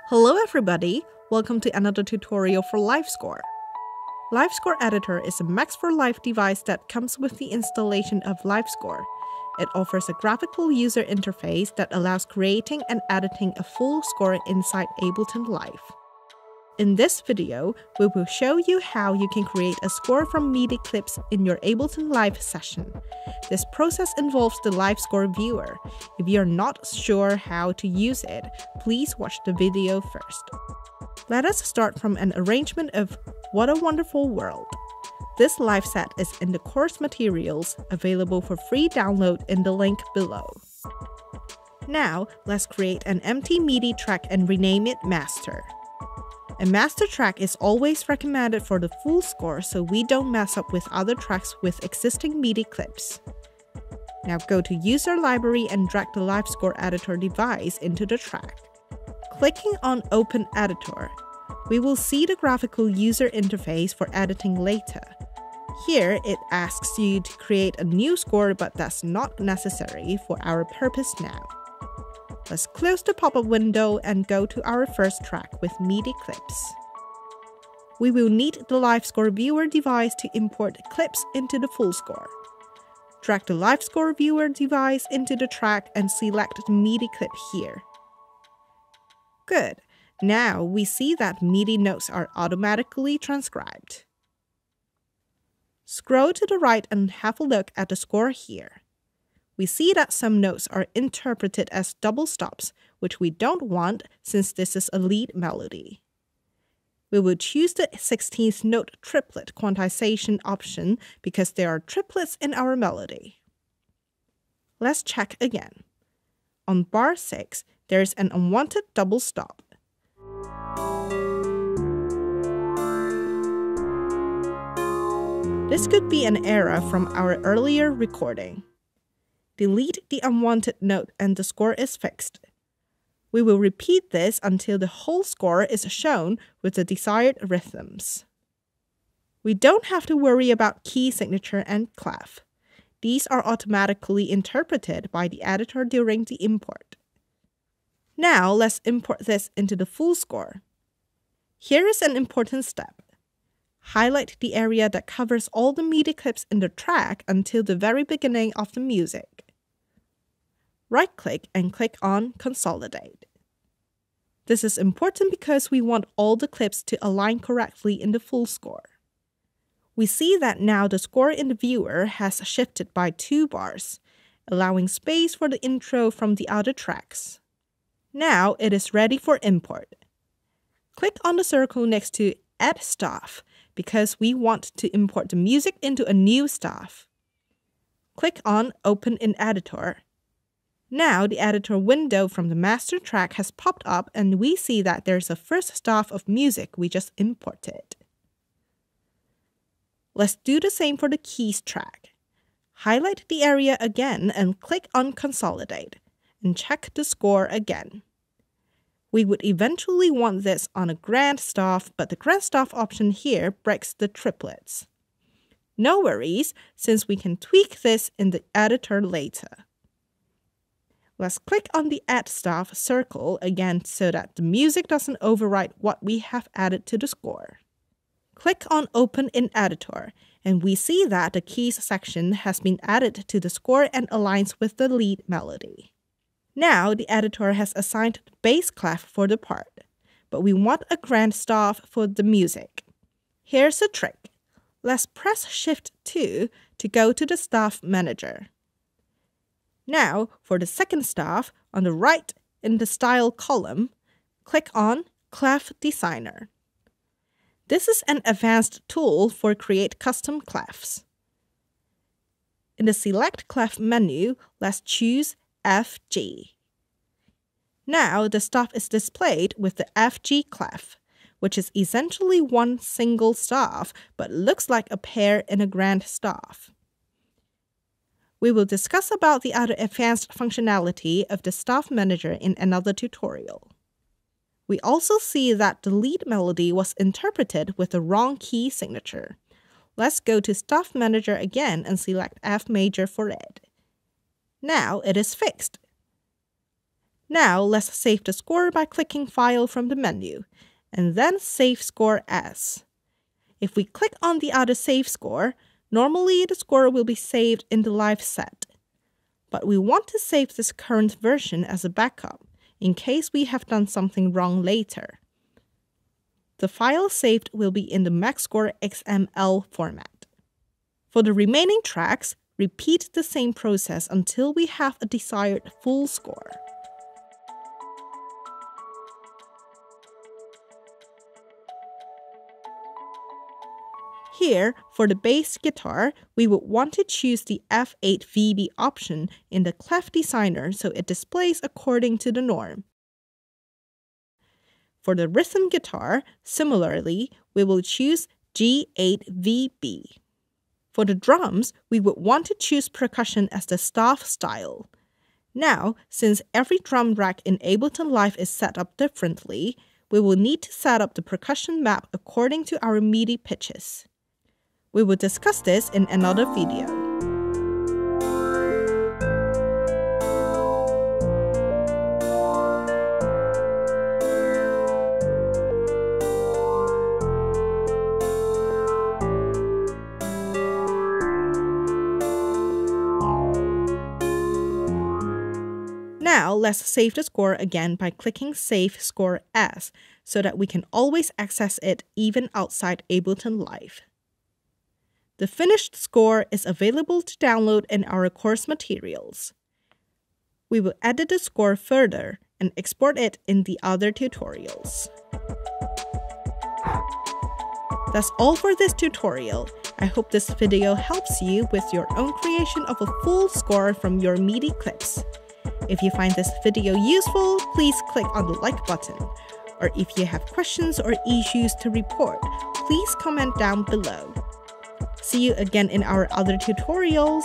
Hello everybody, welcome to another tutorial for LiveScore. LiveScore Editor is a Max for Live device that comes with the installation of LiveScore. It offers a graphical user interface that allows creating and editing a full score inside Ableton Live. In this video, we will show you how you can create a score from MIDI clips in your Ableton Live session. This process involves the LiveScore viewer. If you're not sure how to use it, please watch the video first. Let us start from an arrangement of What a Wonderful World. This live set is in the course materials, available for free download in the link below. Now, let's create an empty MIDI track and rename it Master. A master track is always recommended for the full score so we don't mess up with other tracks with existing MIDI clips. Now go to User Library and drag the LiveScore Editor device into the track. Clicking on Open Editor, we will see the graphical user interface for editing later. Here it asks you to create a new score, but that's not necessary for our purpose now. Let's close the pop-up window and go to our first track with MIDI clips. We will need the LiveScore viewer device to import clips into the full score. Drag the LiveScore viewer device into the track and select the MIDI clip here. Good. Now we see that MIDI notes are automatically transcribed. Scroll to the right and have a look at the score here. We see that some notes are interpreted as double stops, which we don't want since this is a lead melody. We will choose the 16th note triplet quantization option because there are triplets in our melody. Let's check again. On bar 6, there is an unwanted double stop. This could be an error from our earlier recording. Delete the unwanted note and the score is fixed. We will repeat this until the whole score is shown with the desired rhythms. We don't have to worry about key signature and clef. These are automatically interpreted by the editor during the import. Now let's import this into the full score. Here is an important step. Highlight the area that covers all the MIDI clips in the track until the very beginning of the music. Right-click and click on Consolidate. This is important because we want all the clips to align correctly in the full score. We see that now the score in the viewer has shifted by 2 bars, allowing space for the intro from the other tracks. Now it is ready for import. Click on the circle next to Add Staff because we want to import the music into a new staff. Click on Open in Editor. Now the editor window from the master track has popped up and we see that there's a first staff of music we just imported. Let's do the same for the keys track. Highlight the area again and click on Consolidate and check the score again. We would eventually want this on a grand staff, but the grand staff option here breaks the triplets. No worries, since we can tweak this in the editor later. Let's click on the Add Staff circle again so that the music doesn't overwrite what we have added to the score. Click on Open in Editor, and we see that the keys section has been added to the score and aligns with the lead melody. Now the editor has assigned the bass clef for the part, but we want a grand staff for the music. Here's a trick. Let's press Shift 2 to go to the Staff Manager. Now, for the second staff, on the right in the Style column, click on Clef Designer. This is an advanced tool for create custom clefs. In the Select Clef menu, let's choose FG. Now, the staff is displayed with the FG clef, which is essentially one single staff, but looks like a pair in a grand staff. We will discuss about the other advanced functionality of the Staff Manager in another tutorial. We also see that the lead melody was interpreted with the wrong key signature. Let's go to Staff Manager again and select F major for it. Now it is fixed. Now let's save the score by clicking File from the menu, and then Save Score As. If we click on the other save score, normally the score will be saved in the live set. But we want to save this current version as a backup, in case we have done something wrong later. The file saved will be in the MaxScore XML format. For the remaining tracks, repeat the same process until we have a desired full score. Here, for the bass guitar, we would want to choose the F8 VB option in the clef designer so it displays according to the norm. For the rhythm guitar, similarly, we will choose G8 VB. For the drums, we would want to choose percussion as the staff style. Now, since every drum rack in Ableton Live is set up differently, we will need to set up the percussion map according to our MIDI pitches. We will discuss this in another video. Now let's save the score again by clicking Save Score As so that we can always access it even outside Ableton Live. The finished score is available to download in our course materials. We will edit the score further and export it in the other tutorials. That's all for this tutorial. I hope this video helps you with your own creation of a full score from your MIDI clips. If you find this video useful, please click on the like button. Or if you have questions or issues to report, please comment down below. See you again in our other tutorials.